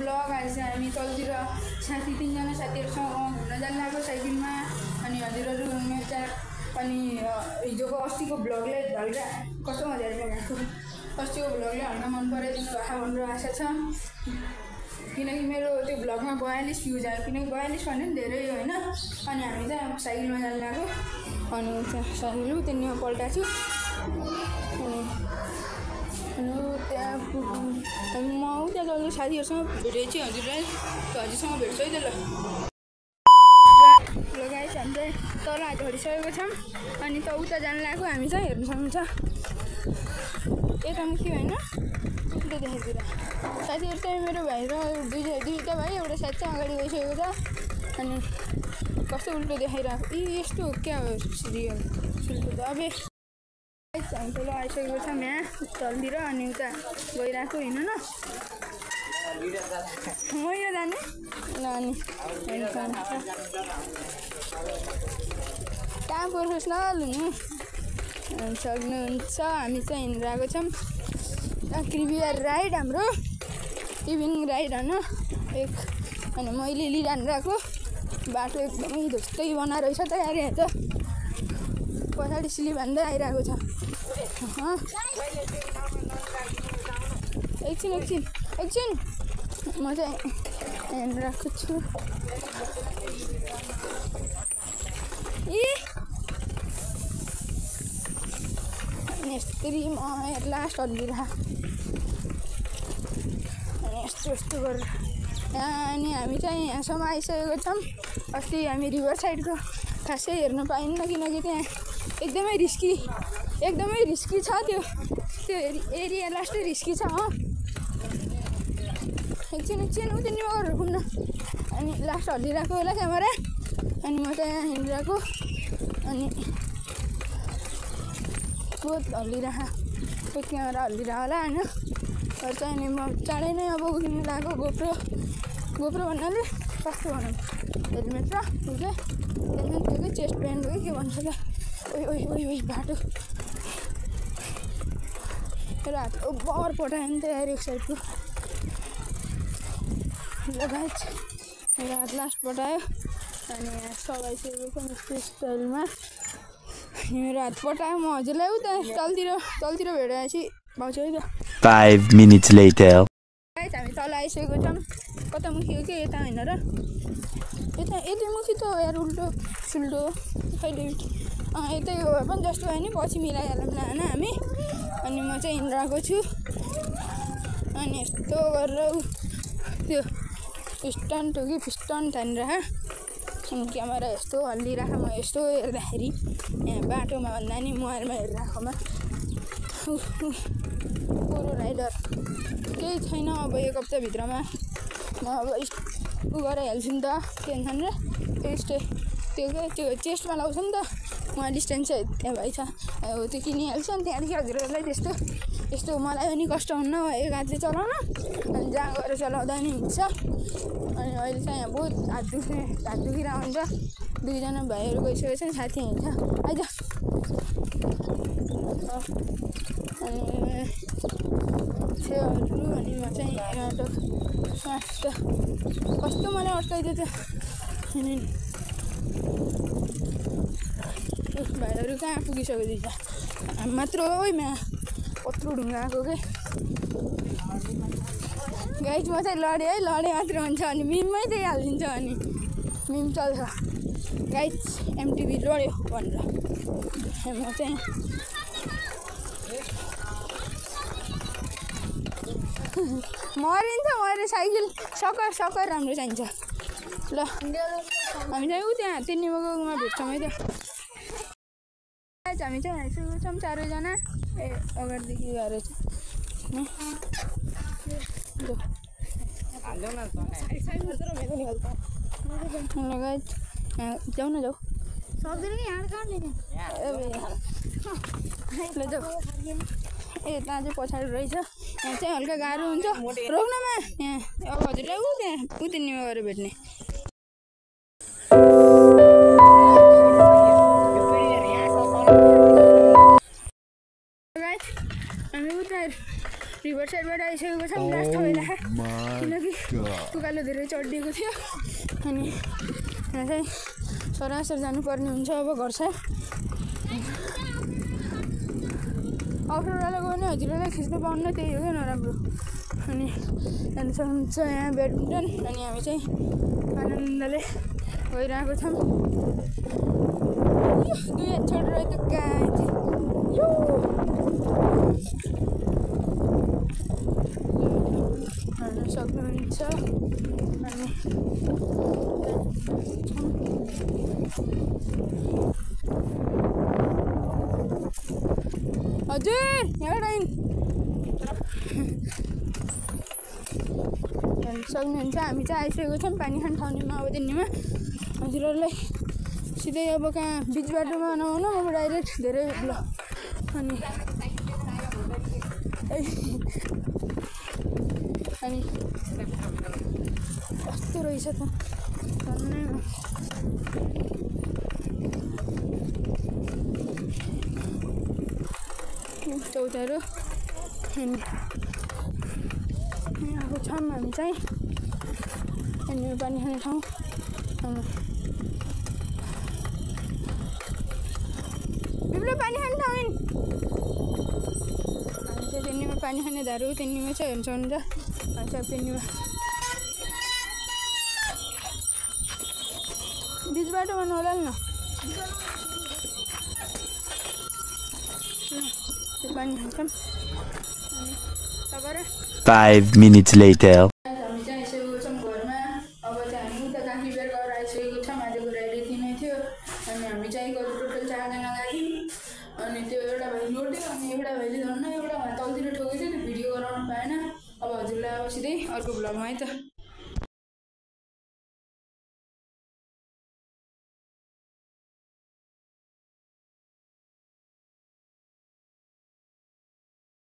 Blog आज चाहिँ हामी तलतिर साथी 3 जना साथीहरुसँग घुम्न जान लागेको साइकलमा अनि हजुरहरु मेरो चाहिँ अनि हिजोको अस्तिको ब्लगले धैर्य कस्तो मजा आइरहेको अस्तिको ब्लगले हल्का मन पराइदिनु भएको भनेर आशा छ किनकि मेरो त्यो ब्लगमा 42 भ्युज आयो किनकि 42 भन्ने धेरै हैन अनि हामी चाहिँ साइकलमा जान लाग्यो अनि साइकल त्यहाँ पल्टाछु अनि त्यहाँ म उता जल्दी साथीहरुसँग भेटेछु हजुरलाई हजुरसँग भेट्छु है त ल गाइस हामी चाहिँ तल झरिसकेको छौं अनि त उता जान लाग्यो हामी चाहिँ हेर्न सक्नुहुन्छ यता मुखी हैन उता देखाइदिएर साथीहरु चाहिँ मेरो भाइ र दुईटा भाइ एउटा साथी चाहिँ अगाडि गइसकेको छ अनि कस्तो उल्टो देखाइरहेको यस्तो क्या हो सिरियल सुल्टो त अबे हामी तल आइसकेको छौँ यहाँ तलतिर अनि उता गइरहेको हिँड्नु न म यो जाने ल अनि कहाँ प्रोफेसनल हुनु सक्नुहुन्छ हामी चाहिँ हिँडिरहेको छौँ कृपया राइड हाम्रो इभिनिङ राइड होइन एक अनि मैले लिइरहनु बाटो एकदमै ढुक्कै बनाएर रहेछ त यार यहाँ त पछाडि सिली भन्दै आइरहेको छ एकछिन म चाहिँ हेरिरहेको छु यसरी म लास्ट हल्लिरह अनि यस्तो गरेर अनि हामी चाहिँ यहाँसम्म आइसकेको छौँ अस्ति हामी रिभर साइडको खासै हेर्न पाइन्न किनकि त्यहाँ एकदमै रिस्की छ त्यो एरिया लास्टै रिस्की छ एकछिन उता निवार घुम्न अनि लास्ट हल्लिरहेको होला क्यामेरा अनि म चाहिँ यहाँ हिँडिरहेको अनि बहुत हल्लिरहेको क्यामेरा हल्लिरहेको होला होइन चाहिँ अनि म चाँडै नै अब उठ्नु लागेको गोप्रो भन्नाले कस्तो भनौँ हेलमेट र त्यहाँदेखि त्यो चेस्ट ब्यान्ड हो के भन्छ त ओइ बाटो रात बर पठायो नि त यार एक साइडको लगाइछ रात लास्ट पठायो अनि यहाँ सघाइसकेको छ यस्तो स्टाइलमा मेरो हात पठायो म हजुरलाई उता तलतिर भेटेपछि पाउँछु है त 5 minutes later हामी तल आइसकेको छौँ कता मुखी हो कि यता होइन र यतै मुखी त यार उल्टो सुल्टो खैले यतै हो पनि जस्तो भयो नि पछि मिलाइहालौँ न होइन हामी अनि म चाहिँ हिँडिरहेको छु अनि यस्तो गरेर त्यो स्टन्ट हो कि फिस्टन तानिरह अनि क्यामेरा यस्तो हल्लिरह म यस्तो हेर्दाखेरि यहाँ बाटोमा भन्दा नि मोबाइलमा हेरिरहेकोमा पुरो राइडर केही छैन अब एक हप्ताभित्रमा म अब उ गरेर हाल्छु नि त टेन्सन र त्यो चेस्टमा लाउँछ नि त उहाँ डिस्टेन्स त्यहाँ भाइ छ अब त्यो किनिहाल्छ अनि त्यहाँदेखि हजुरहरूलाई यस्तो मलाई पनि कष्ट हुन्न एक हातले चलाउन अनि जहाँ गएर चलाउँदा नि हुन्छ अनि अहिले चाहिँ यहाँ बहुत हात दुखिरहेको हुन्छ दुईजना भाइहरू गइसकेको छ नि साथी हिँड्छ आइज अनि छेउहरू अनि म चाहिँ स्वास्थ्य कस्तो मलाई अड्काइदियो त भाइहरू कहाँ पुगिसक्यो दिन्छ मात्र ओइमा कत्रो ढुङ्गा आएको के गाइज म चाहिँ लडेँ मात्र हुन्छ अनि मिममै चाहिँ हालिदिन्छ अनि मिम चल्छ गाइज एमटिभी लड्यो भनेर म चाहिँ मरिन्छ मैले साइकल सकर राम्रो चाहिन्छ ल हामी चाहिँ त्यहाँ तिनीमा भेट्छौँ है त हामी चाहिँ आइसकेको छौँ चारैजना अगाडिदेखि गएर जाऊ न जाऊ जाऊ ए त्यहाँ चाहिँ पछाडि रहेछ यहाँ चाहिँ हल्का गाह्रो हुन्छ रोक्नमा यहाँ अब हजुरलाई त्यहाँ उतिनीमा गएर भेट्ने हामी उता रिभर साइडबाट आइसकेको छौँ लास्ट बेला किनकि उकालो धेरै चढिएको थियो अनि यहाँ चाहिँ सरासर जानुपर्ने हुन्छ अब घर चाहिँ अप्ठ्यारोलाई गयो भने हजुरहरूलाई खिच्नु पाउन्न त्यही हो क्या नराम्रो अनि जानु सक्नुहुन्छ यहाँ ब्याडमिन्टन अनि हामी चाहिँ आनन्दले गइरहेको छौँ दुई हात छोडेर त गाई यो हेर्न सक्नुहुन्छ अनि हजुर यहाँबाट हेर्न सक्नुहुन्छ हामी चाहिँ आइसकेको छौँ पानी खान ठाउँमा अब दिनमा हजुरहरूलाई सिधै अब कहाँ बिच बाटोमा नआउनु अब डाइरेक्ट धेरै ल अनि कस्तो रहेछ त चौतारो अनि यहाँको छौँ हामी चाहिँ अनि पानी खाने ठाउँ बिब्लो पानी खाने ठाउँ हामी चाहिँ त्यहाँनिर पानी खाने धारो त्यहाँनिर चाहिँ हेर्नु सक्नुहुन्छ चाहिँ त्यहाँनिर बिच बाटोमा नहोला न पानी खान्छौँ 5 minutes later. हामी चाहिँ आइसकेको छौँ घरमा अब चाहिँ हामी उता काखी बेर गरेर आइसकेको छौँ आजको राइड यति नै थियो अनि हामी चाहिँ टोटल 4 जना गयौँ अनि त्यो एउटा भाइ लोट्यो अनि एउटा भाइले धन्न एउटा तलतिर ठोकेको थियो त्यो भिडियो गराउनु पाएन अब हजुरलाई अब सिधै अर्को भ्लगमा है त